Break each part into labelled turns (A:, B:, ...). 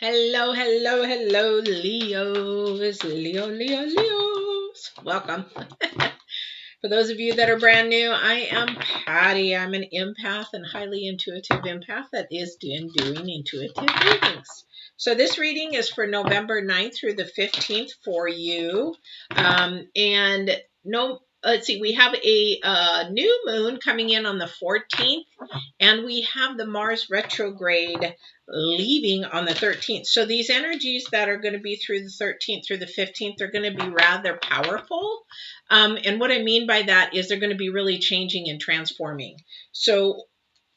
A: Hello, hello, hello, Leos. Leos. Welcome. For those of you that are brand new, I am Patty. I'm an empath and highly intuitive empath that is doing intuitive readings. So this reading is for November 9th through the 15th for you. Let's see, we have a new moon coming in on the 14th, and we have the Mars retrograde leaving on the 13th. So these energies that are going to be through the 13th through the 15th are going to be rather powerful. And what I mean by that is they're going to be really changing and transforming. So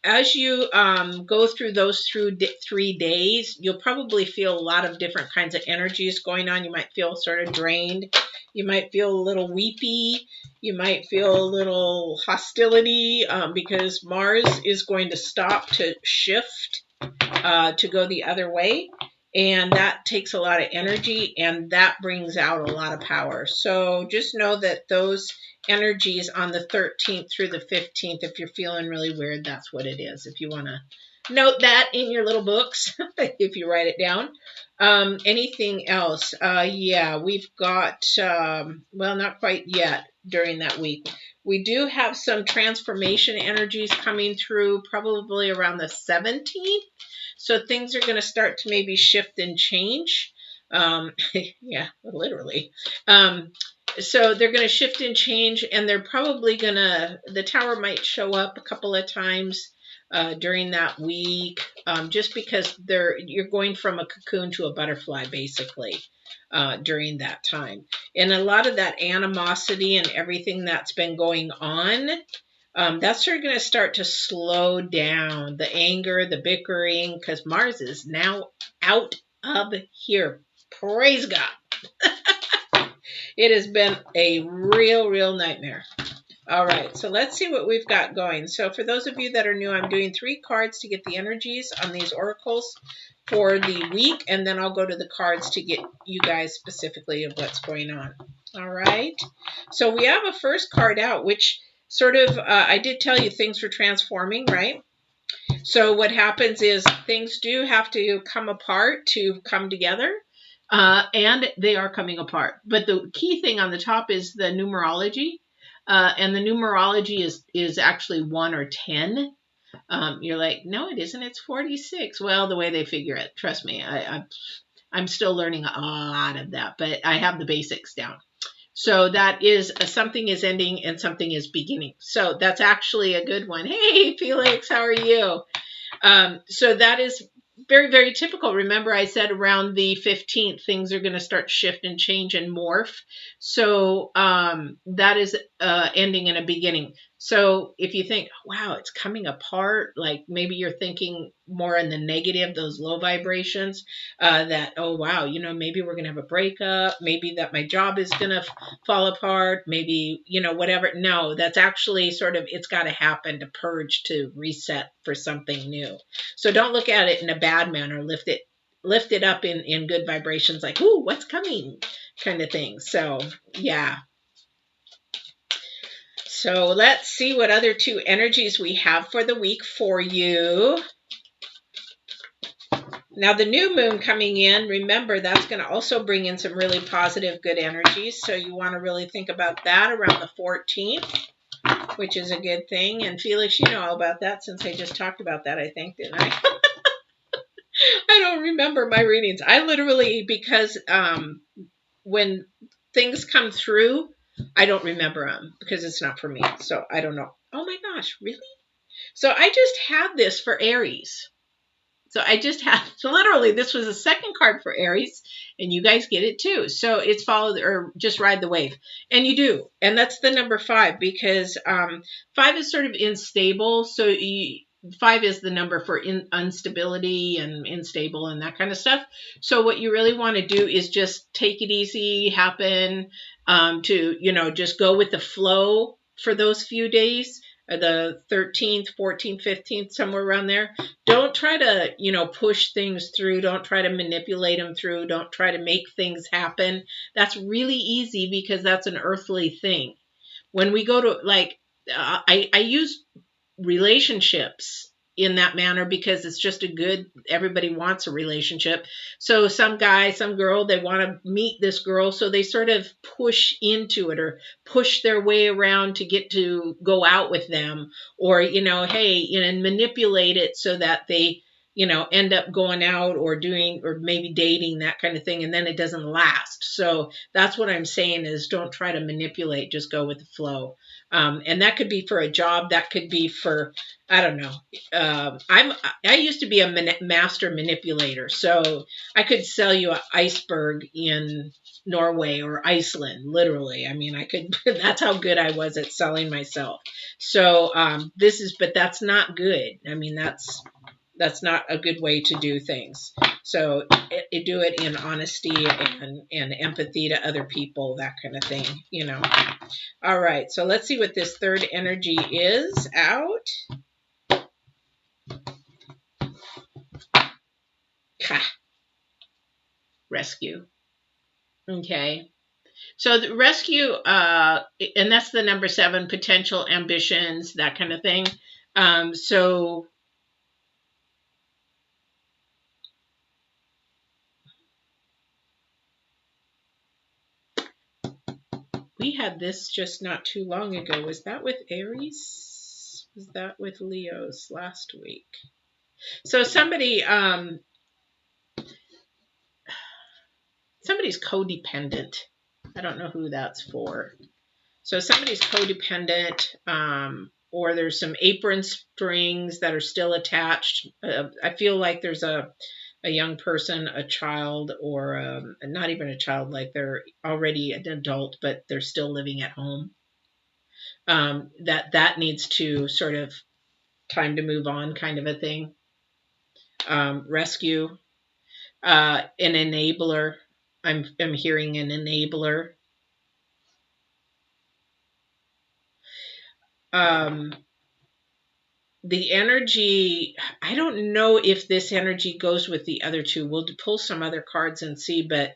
A: as you go through those 3 days, you'll probably feel a lot of different kinds of energies going on. You might feel sort of drained. You might feel a little weepy. You might feel a little hostility because Mars is going to stop to shift to go the other way. And that takes a lot of energy, and that brings out a lot of power. So just know that those energies on the 13th through the 15th, if you're feeling really weird, that's what it is. If you want to note that in your little books, if you write it down. Anything else? Yeah, we've got, well, not quite yet during that week. We do have some transformation energies coming through probably around the 17th. So things are going to start to maybe shift and change. Yeah, literally. So they're going to shift and change, and they're probably going to, the tower might show up a couple of times during that week, just because you're going from a cocoon to a butterfly, basically, during that time. And a lot of that animosity and everything that's been going on, that's going to start to slow down. The anger, the bickering, because Mars is now out of here. Praise God. It has been a real nightmare. All right, so let's see what we've got going. So for those of you that are new, I'm doing 3 cards to get the energies on these oracles for the week, and then I'll go to the cards to get you guys specifically of what's going on. All right, so we have a first card out, which sort of, I did tell you things were transforming, right? So what happens is things do have to come apart to come together. And they are coming apart. But the key thing on the top is the numerology. And the numerology is actually 1 or 10. You're like, no, it isn't. It's 46. Well, the way they figure it, trust me, I'm still learning a lot of that, but I have the basics down. So that is something is ending and something is beginning. So that's actually a good one. Hey, Felix, how are you? So that is very typical. Remember, I said around the 15th, things are going to start shift and change and morph. So that is ending and a beginning. So if you think, wow, it's coming apart, like maybe you're thinking more in the negative, those low vibrations, that, oh, wow, maybe we're going to have a breakup, maybe that my job is going to fall apart, maybe, whatever. No, that's actually sort of, it's got to happen to purge, to reset for something new. So don't look at it in a bad manner. Lift it up in good vibrations, like, ooh, what's coming kind of thing. So, yeah. So let's see what other 2 energies we have for the week for you. Now, the new moon coming in, remember, that's going to also bring in some really positive, good energies. So you want to really think about that around the 14th, which is a good thing. And Felix, you know all about that since I just talked about that, I think, didn't I? I don't remember my readings. I literally, because when things come through, I don't remember them because it's not for me. So I don't know. Oh my gosh, really? So I just had this for Aries. So I just had, so literally this was the second card for Aries, and you guys get it too. So it's follow or just ride the wave. And you do. And that's the number 5 because 5 is sort of unstable. So 5 is the number for instability and unstable and that kind of stuff. So what you really want to do is just take it easy, happen, to, just go with the flow for those few days, the 13th, 14th, 15th, somewhere around there. Don't try to, push things through. Don't try to manipulate them through. Don't try to make things happen. That's really easy because that's an earthly thing. When we go to, like, I use relationships in that manner because it's just everybody wants a relationship. So some guy, some girl, they want to meet this girl. So they sort of push into it or push their way around to get to go out with them, or, hey, and manipulate it so that they, end up going out or doing, or maybe dating, that kind of thing. And then it doesn't last. So that's what I'm saying is don't try to manipulate, just go with the flow. And that could be for a job. That could be for, I don't know. I used to be a master manipulator, so I could sell you an iceberg in Norway or Iceland, literally. I mean, I could. That's how good I was at selling myself. So but that's not good. I mean, that's not a good way to do things. So do it in honesty and empathy to other people, that kind of thing, All right, so let's see what this third energy is out. Rescue. Okay. So the rescue, and that's the number 7, potential ambitions, that kind of thing. So we had this just not too long ago. Was that with Aries? Was that with Leos last week? So somebody's codependent. I don't know who that's for. So somebody's codependent, or there's some apron strings that are still attached. I feel like there's a young person, a child, or not even a child, like they're already an adult, but they're still living at home. That needs to sort of time to move on, kind of a thing. Rescue, an enabler. I'm hearing an enabler. The energy, I don't know if this energy goes with the other two. We'll pull some other cards and see, but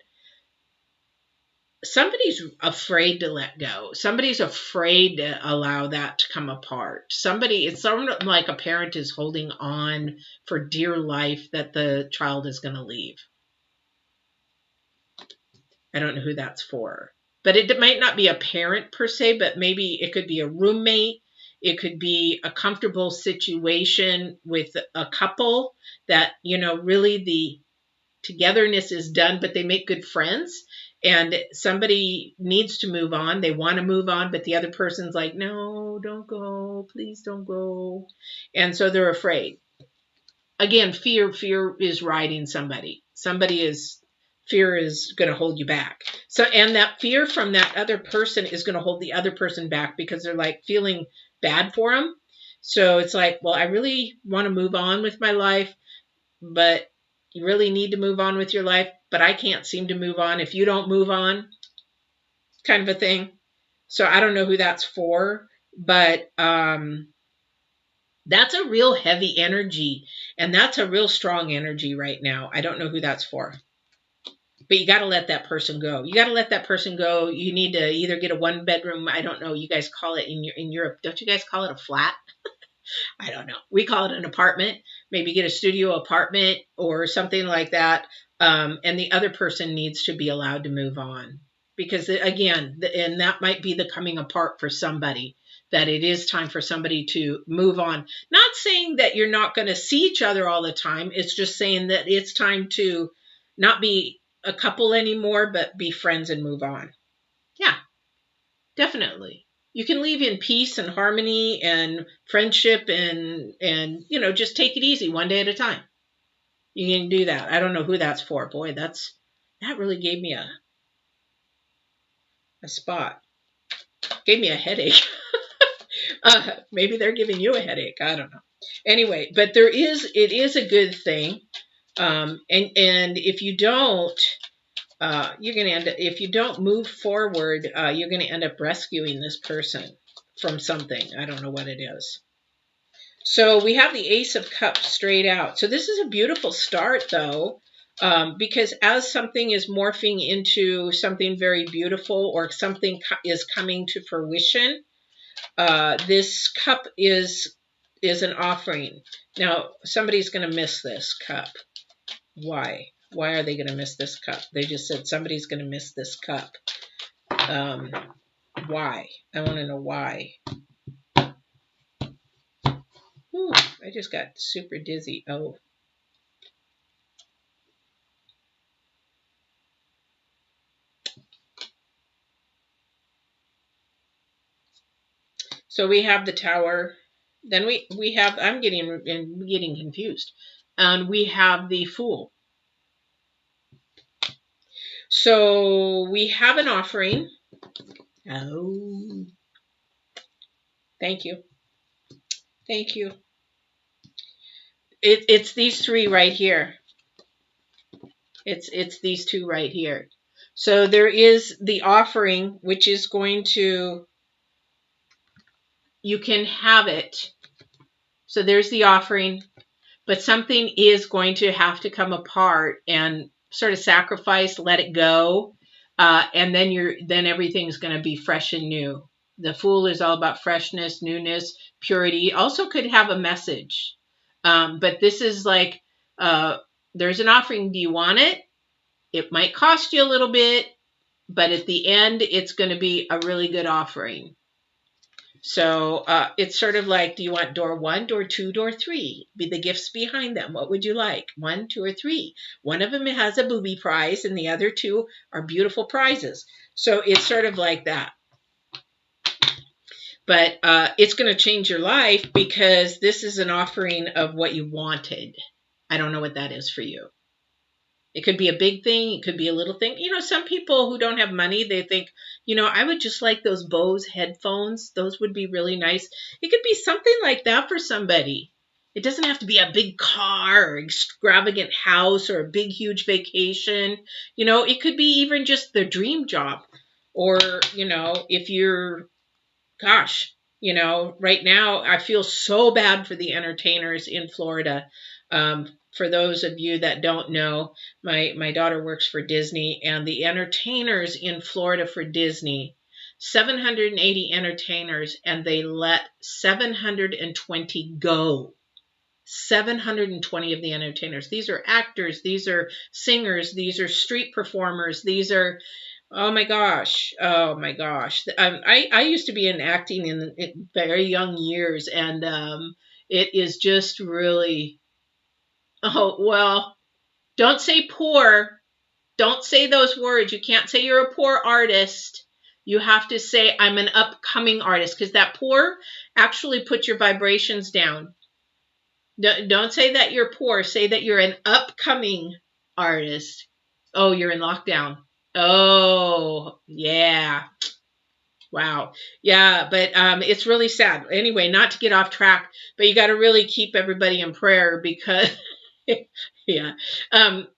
A: somebody's afraid to let go. Somebody's afraid to allow that to come apart. It's sort of like a parent is holding on for dear life that the child is going to leave. I don't know who that's for. But it might not be a parent per se, but maybe it could be a roommate. It could be a comfortable situation with a couple that, really the togetherness is done, but they make good friends. And somebody needs to move on. They want to move on, but the other person's like, no, don't go. Please don't go. And so they're afraid. Again, fear is riding somebody. Fear is going to hold you back. So, and that fear from that other person is going to hold the other person back because they're like feeling bad for them. So it's like, well, I really want to move on with my life, but you really need to move on with your life, but I can't seem to move on if you don't move on, kind of a thing. So I don't know who that's for, but that's a real heavy energy, and that's a real strong energy right now. I don't know who that's for. But you got to let that person go. You got to let that person go. You need to either get a 1-bedroom. I don't know. You guys call it in Europe. Don't you guys call it a flat? I don't know. We call it an apartment. Maybe get a studio apartment or something like that. And the other person needs to be allowed to move on. Because again, and that might be the coming apart for somebody, that it is time for somebody to move on. Not saying that you're not going to see each other all the time. It's just saying that it's time to not be a couple anymore, but be friends and move on. Yeah, definitely. You can leave in peace and harmony and friendship and just take it easy one day at a time. You can do that. I don't know who that's for. Boy, that really gave me a spot. Gave me a headache. Maybe they're giving you a headache. I don't know. Anyway, but it is a good thing. And if you don't, you're going to end up, if you don't move forward, you're going to end up rescuing this person from something. I don't know what it is. So we have the Ace of Cups straight out. So this is a beautiful start, though, because as something is morphing into something very beautiful, or something is coming to fruition, this cup is is an offering. Now, somebody's going to miss this cup. Why? Why are they going to miss this cup? They just said somebody's going to miss this cup. Why? I want to know why. Ooh, I just got super dizzy. Oh. So we have the Tower. Then we have, I'm getting confused. And we have the Fool. So we have an offering. Oh. Thank you. Thank you. It's these three right here. It's these two right here. So there is the offering, which is going to, you can have it. So there's the offering, but something is going to have to come apart and sort of sacrifice, let it go, and then everything's going to be fresh and new. The Fool is all about freshness, newness, purity. Also could have a message, but this is like there's an offering. Do you want it? It might cost you a little bit, but at the end, it's going to be a really good offering. So it's sort of like, do you want door 1, door 2, door 3? Be the gifts behind them. What would you like? 1, 2, or 3? One of them has a booby prize, and the other 2 are beautiful prizes. So it's sort of like that. But it's going to change your life because this is an offering of what you wanted. I don't know what that is for you. It could be a big thing. It could be a little thing. You know, some people who don't have money, they think, you know, I would just like those Bose headphones. Those would be really nice. It could be something like that for somebody. It doesn't have to be a big car or extravagant house or a big, huge vacation. You know, it could be even just the dream job. Or, you know, if you're, gosh, you know, right now I feel so bad for the entertainers in Florida. For those of you that don't know, my daughter works for Disney, and the entertainers in Florida for Disney, 780 entertainers, and they let 720 go. 720 of the entertainers. These are actors, these are singers, these are street performers, these are, oh my gosh, oh my gosh. I used to be in acting in very young years, and it is just really, oh, well, don't say poor. Don't say those words. You can't say you're a poor artist. You have to say I'm an upcoming artist, because that poor actually puts your vibrations down. Don't say that you're poor. Say that you're an upcoming artist. Oh, you're in lockdown. Oh, yeah. Wow. Yeah, but it's really sad. Anyway, not to get off track, but you got to really keep everybody in prayer because yeah.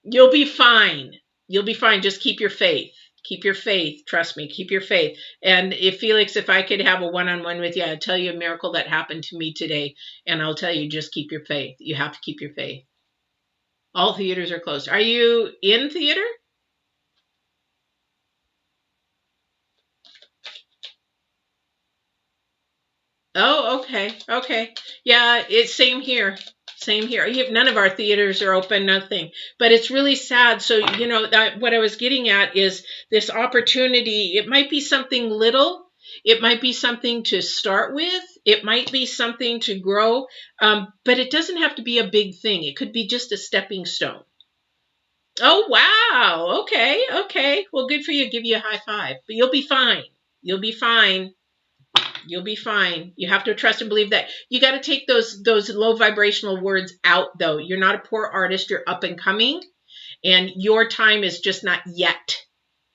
A: You'll be fine. You'll be fine. Just keep your faith. Keep your faith. Trust me. Keep your faith. And Felix, if I could have a one-on-one with you, I'd tell you a miracle that happened to me today. And I'll tell you, just keep your faith. You have to keep your faith. All theaters are closed. Are you in theater? Oh, okay. Okay. Yeah, it's same here. Same here. None of our theaters are open, nothing. But it's really sad. So, you know, what I was getting at is this opportunity. It might be something little. It might be something to start with. It might be something to grow. But it doesn't have to be a big thing. It could be just a stepping stone. Oh, wow. Okay. Okay. Well, good for you. Give you a high five. But you'll be fine. You'll be fine. You'll be fine. You have to trust and believe that. You got to take those low vibrational words out, though. You're not a poor artist. You're up and coming, and your time is just not yet.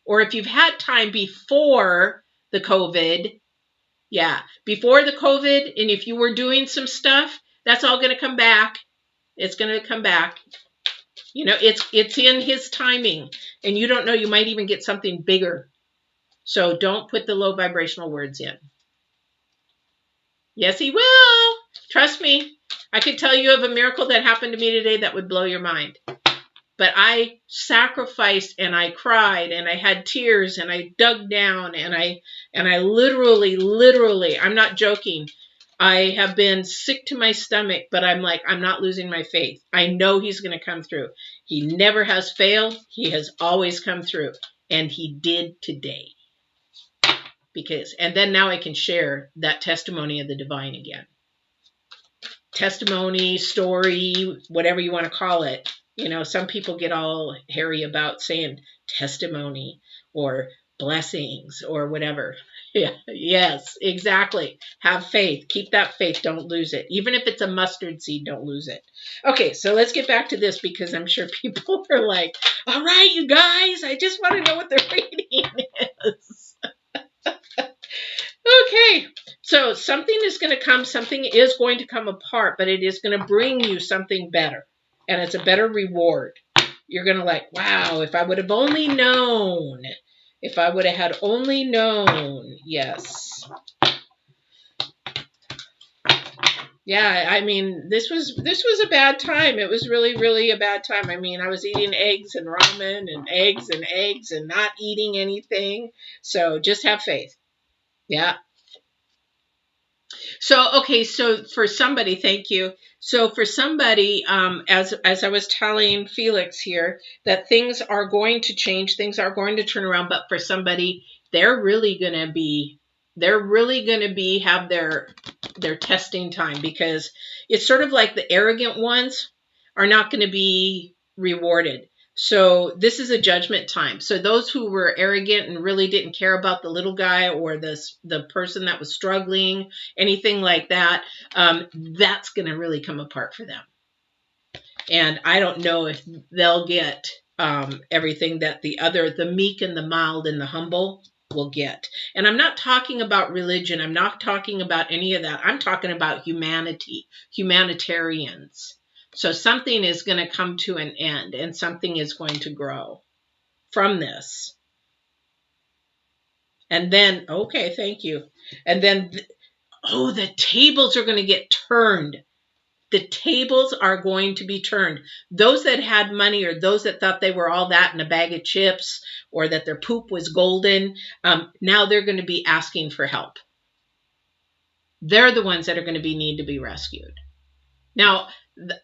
A: Or if you've had time before the COVID, yeah, before the COVID, and if you were doing some stuff, that's all going to come back. It's going to come back. You know, it's in his timing, and you don't know. You might even get something bigger. So don't put the low vibrational words in. Yes, he will. Trust me. I could tell you of a miracle that happened to me today that would blow your mind. But I sacrificed and I cried and I had tears and I dug down and I literally, I'm not joking. I have been sick to my stomach, but I'm like, I'm not losing my faith. I know he's going to come through. He never has failed. He has always come through. And he did today. And then now I can share that testimony of the divine again. Testimony, story, whatever you want to call it. You know, some people get all hairy about saying testimony or blessings or whatever. Yeah, yes, exactly. Have faith. Keep that faith. Don't lose it. Even if it's a mustard seed, don't lose it. Okay, so let's get back to this because I'm sure people are like, all right, you guys, I just want to know what the reading is. Okay, so something is going to come, something is going to come apart, but it is going to bring you something better, and it's a better reward. You're going to like, wow, if I would have only known, if I would have had only known, yes. Yeah, I mean, this was a bad time. It was really, really a bad time. I mean, I was eating eggs and ramen and eggs and not eating anything. So just have faith. Yeah. So, okay, so for somebody, thank you. So for somebody, as I was telling Felix here, that things are going to change, things are going to turn around, but for somebody, they're really going to have their testing time, because it's sort of like the arrogant ones are not going to be rewarded. So this is a judgment time. So those who were arrogant and really didn't care about the little guy or the person that was struggling, anything like that, that's going to really come apart for them. And I don't know if they'll get everything that the meek and the mild and the humble will get. And I'm not talking about religion. I'm not talking about any of that. I'm talking about humanity, humanitarians. So something is going to come to an end and something is going to grow from this. And then, okay, thank you. And then, the tables are going to get turned. The tables are going to be turned. Those that had money, or those that thought they were all that in a bag of chips, or that their poop was golden, now they're going to be asking for help. They're the ones that are going to need to be rescued. Now,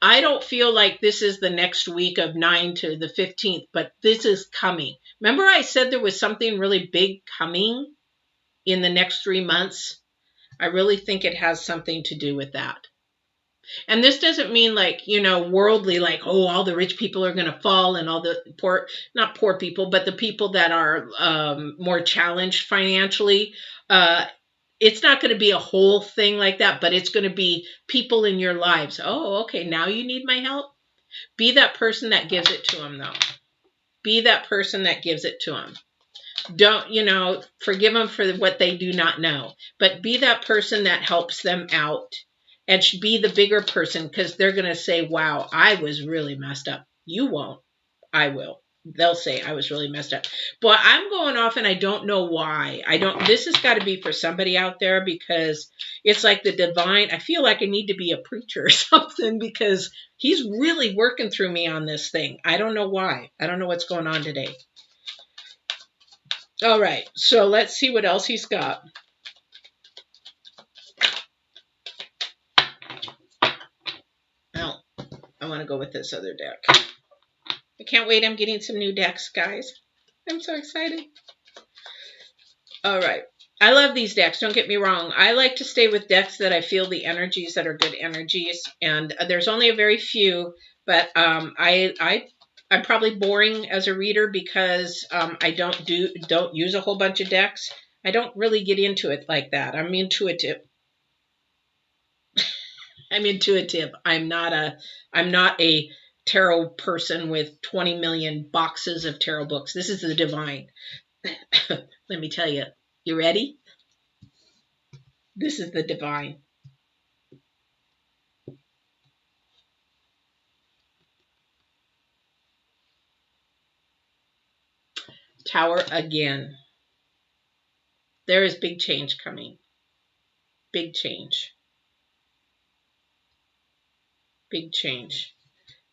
A: I don't feel like this is the next week of 9 to the 15th, but this is coming. Remember I said there was something really big coming in the next 3 months? I really think it has something to do with that. And this doesn't mean like, worldly, like, oh, all the rich people are going to fall and all the poor, not poor people, but the people that are more challenged financially. It's not going to be a whole thing like that, but it's going to be people in your lives. Oh, okay, now you need my help. Be that person that gives it to them, though. Be that person that gives it to them. Don't, forgive them for what they do not know, but be that person that helps them out. And should be the bigger person, because they're going to say, wow, I was really messed up. You won't. I will. They'll say I was really messed up. But I'm going off and I don't know why. This has got to be for somebody out there, because it's like the divine. I feel like I need to be a preacher or something, because he's really working through me on this thing. I don't know why. I don't know what's going on today. All right. So let's see what else he's got. I want to go with this other deck. I can't wait. I'm getting some new decks, guys. I'm so excited. All right. I love these decks. Don't get me wrong. I like to stay with decks that I feel the energies that are good energies. And there's only a very few, but I'm probably boring as a reader, because I don't use a whole bunch of decks. I don't really get into it like that. I'm intuitive. I'm not a tarot person with 20 million boxes of tarot books. This is the divine. Let me tell you. You ready? This is the divine. Tower again. There is big change coming. Big change. Big change.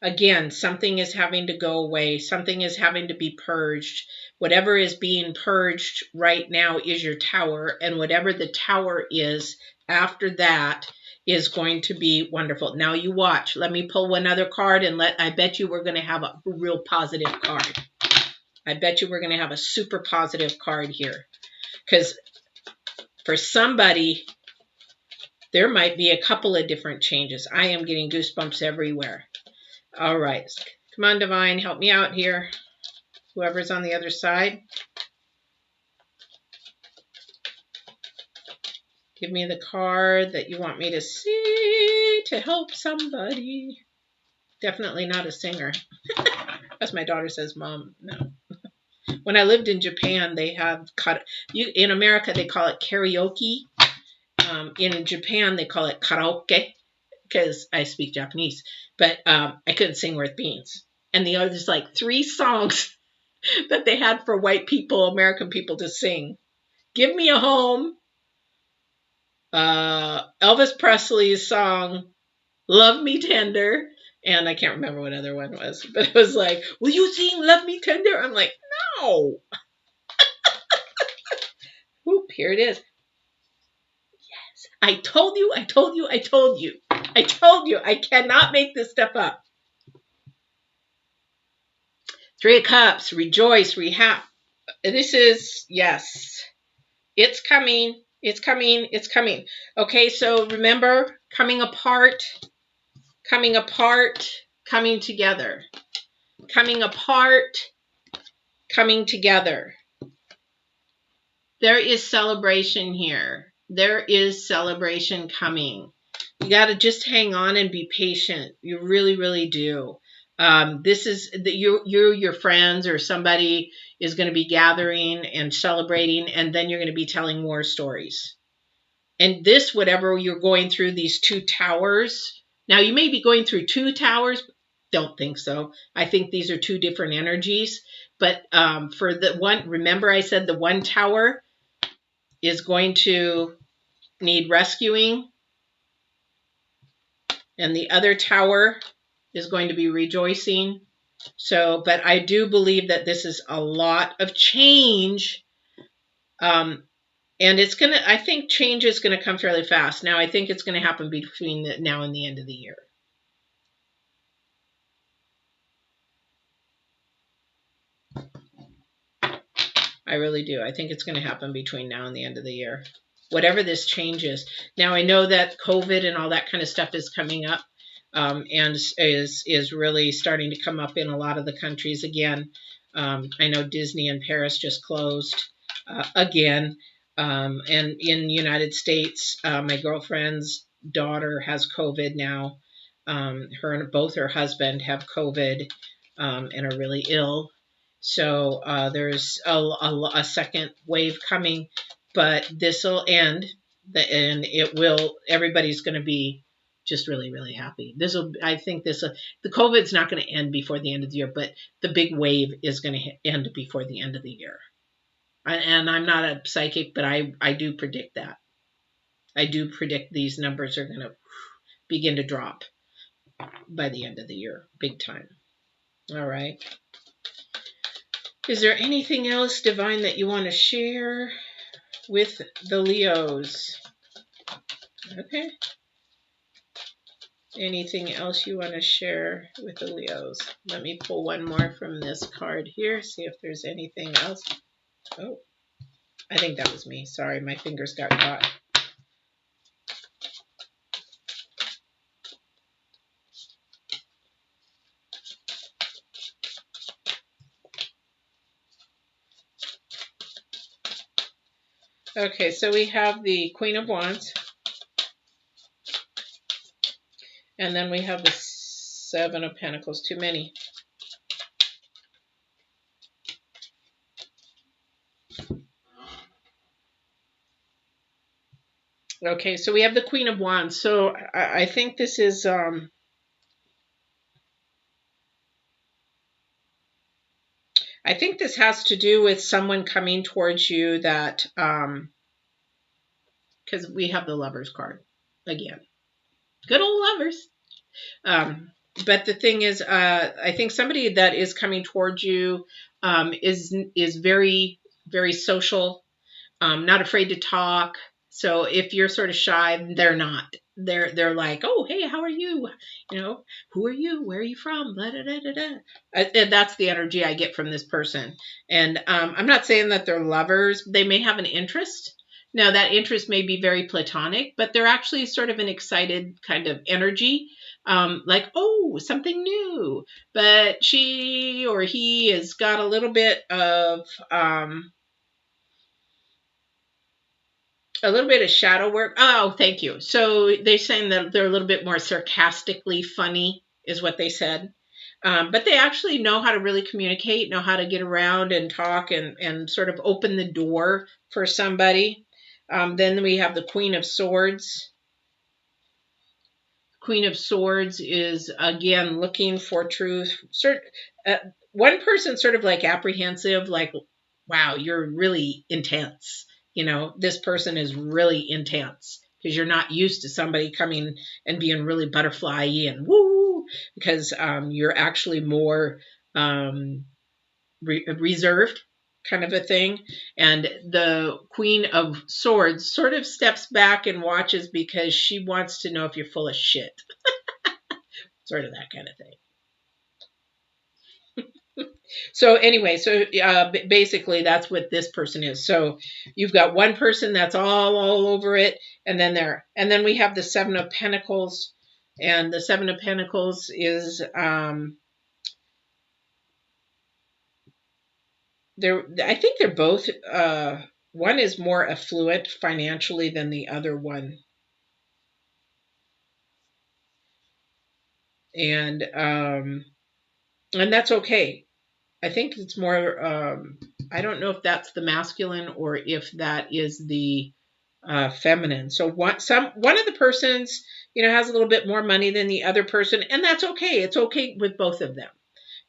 A: Again, something is having to go away. Something is having to be purged. Whatever is being purged right now is your tower. And whatever the tower is after that is going to be wonderful. Now you watch. Let me pull one other card and I bet you we're going to have a real positive card. I bet you we're going to have a super positive card here. Because for somebody, there might be a couple of different changes. I am getting goosebumps everywhere. All right. Come on, Divine. Help me out here. Whoever's on the other side. Give me the card that you want me to see to help somebody. Definitely not a singer. As my daughter says, Mom, no. When I lived in Japan, they have in America, they call it karaoke. In Japan, they call it karaoke because I speak Japanese. But I couldn't sing worth beans. And there's like 3 songs that they had for white people, American people to sing. Give Me a Home. Elvis Presley's song, Love Me Tender. And I can't remember what other one was. But it was like, will you sing Love Me Tender? I'm like, no. Whoop, here it is. Yes. I told you. I cannot make this stuff up. 3 of Cups, rejoice, rehab. This is, yes, it's coming. It's coming. It's coming. Okay, so remember, coming apart, coming together. Coming apart, coming together. There is celebration here. There is celebration coming. You got to just hang on and be patient. You really, really do. This is your friends or somebody is going to be gathering and celebrating, and then you're going to be telling war stories. And this, whatever you're going through, these 2 towers. Now, you may be going through 2 towers. Don't think so. I think these are 2 different energies. But for the one, remember I said the one tower is going to need rescuing. And the other tower is going to be rejoicing. So, but I do believe that this is a lot of change. And it's going to, I think change is going to come fairly fast. Now, I think it's going to happen between now and the end of the year. I really do. I think it's going to happen between now and the end of the year. Whatever this change is. Now, I know that COVID and all that kind of stuff is coming up. And is really starting to come up in a lot of the countries again. I know Disney in Paris just closed again. And in the United States, my girlfriend's daughter has COVID now. Her and both her husband have COVID and are really ill. So there's a second wave coming, but this will end. And it will. Everybody's going to be just really, really happy. I think the COVID's not going to end before the end of the year, but the big wave is going to end before the end of the year. And I'm not a psychic, but I do predict that. I do predict these numbers are going to begin to drop by the end of the year, big time. All right. Is there anything else, Divine, that you want to share with the Leos? Okay. Anything else you want to share with the Leos? Let me pull one more from this card here, see if there's anything else. Oh, I think that was me. Sorry, my fingers got caught. Okay, so we have the Queen of Wands. And then we have the 7 of Pentacles. Too many. Okay, so we have the Queen of Wands. So I think this is... I think this has to do with someone coming towards you that... because we have the Lovers card again. Good old lovers. but the thing is, I think somebody that is coming towards you is very, very social, not afraid to talk. So if you're sort of shy, they're not. They're like, oh, hey, how are you? You know, who are you? Where are you from? Blah, da, da, da, da. And that's the energy I get from this person. And I'm not saying that they're lovers. They may have an interest. Now, that interest may be very platonic, but they're actually sort of an excited kind of energy. Like, oh, something new. But she or he has got a little bit of shadow work. Oh, thank you. So they're saying that they're a little bit more sarcastically funny, is what they said. But they actually know how to really communicate, know how to get around and talk and sort of open the door for somebody. Then we have the Queen of Swords. Queen of Swords is, again, looking for truth. One person sort of like apprehensive, like, wow, you're really intense. You know, this person is really intense because you're not used to somebody coming and being really butterfly-y and woo, because you're actually more reserved kind of a thing. And the Queen of Swords sort of steps back and watches because she wants to know if you're full of shit. Sort of that kind of thing. So anyway, so basically that's what this person is. So you've got one person that's all over it, and then we have the Seven of Pentacles, and the Seven of Pentacles is I think they're both one is more affluent financially than the other one. And that's okay. I think it's more I don't know if that's the masculine or if that is the feminine. So one of the persons, has a little bit more money than the other person, and that's okay. It's okay with both of them.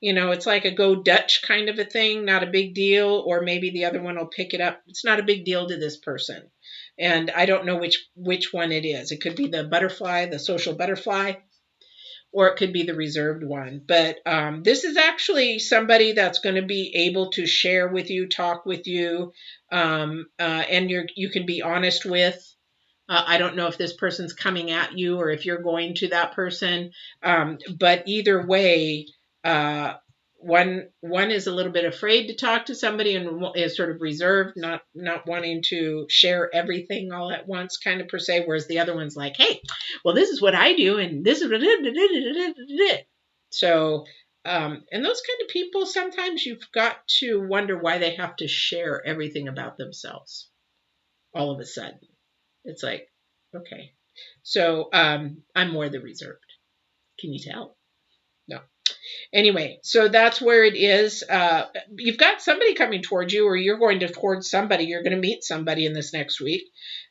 A: It's like a go Dutch kind of a thing, not a big deal, or maybe the other one will pick it up. It's not a big deal to this person. And I don't know which one it is. It could be the butterfly, the social butterfly, or it could be the reserved one. But this is actually somebody that's going to be able to share with you, talk with you, and you can be honest with. I don't know if this person's coming at you or if you're going to that person. But either way, one is a little bit afraid to talk to somebody and is sort of reserved, not wanting to share everything all at once, kind of per se. Whereas the other one's like, hey, well, this is what I do, and this is so. And those kind of people, sometimes you've got to wonder why they have to share everything about themselves all of a sudden. It's like, okay. So I'm more the reserved. Can you tell? No. Anyway, so that's where it is. You've got somebody coming towards you, or you're going towards somebody. You're going to meet somebody in this next week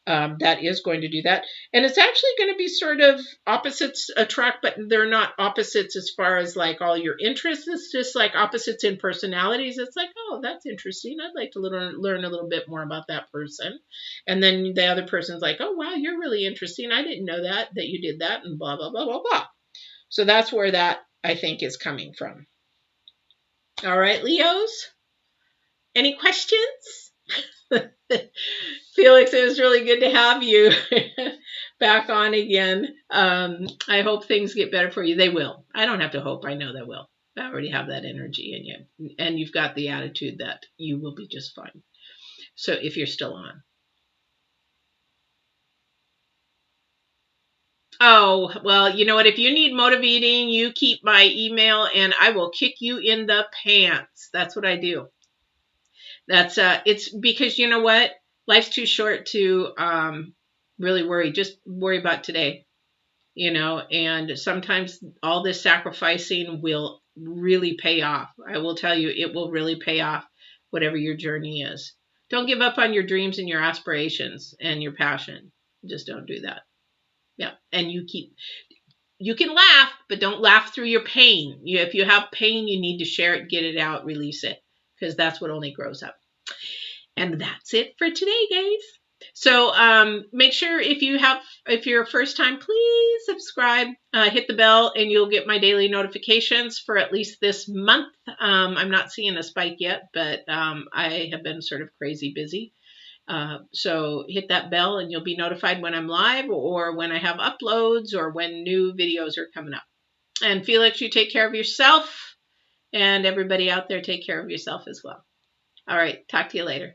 A: that is going to do that. And it's actually going to be sort of opposites attract, but they're not opposites as far as like all your interests. It's just like opposites in personalities. It's like, oh, that's interesting. I'd like to learn a little bit more about that person. And then the other person's like, oh, wow, you're really interesting. I didn't know that you did that, and blah, blah, blah, blah, blah. So that's where that, I think, is coming from. All right, Leos, any questions? Felix, it was really good to have you back on again. I hope things get better for you. They will. I don't have to hope. I know they will. I already have that energy in you. And you've got the attitude that you will be just fine. So if you're still on. Oh, well, you know what? If you need motivating, you keep my email and I will kick you in the pants. That's what I do. That's it's because you know what? Life's too short to really worry. Just worry about today, and sometimes all this sacrificing will really pay off. I will tell you, it will really pay off, whatever your journey is. Don't give up on your dreams and your aspirations and your passion. Just don't do that. Yeah. And you can laugh, but don't laugh through your pain. If you have pain, you need to share it, get it out, release it, because that's what only grows up. And that's it for today, guys. So make sure if you're a first time, please subscribe, hit the bell, and you'll get my daily notifications for at least this month. I'm not seeing a spike yet, but I have been sort of crazy busy. So hit that bell and you'll be notified when I'm live or when I have uploads or when new videos are coming up. And Felix, you take care of yourself, and everybody out there take care of yourself as well. All right. Talk to you later.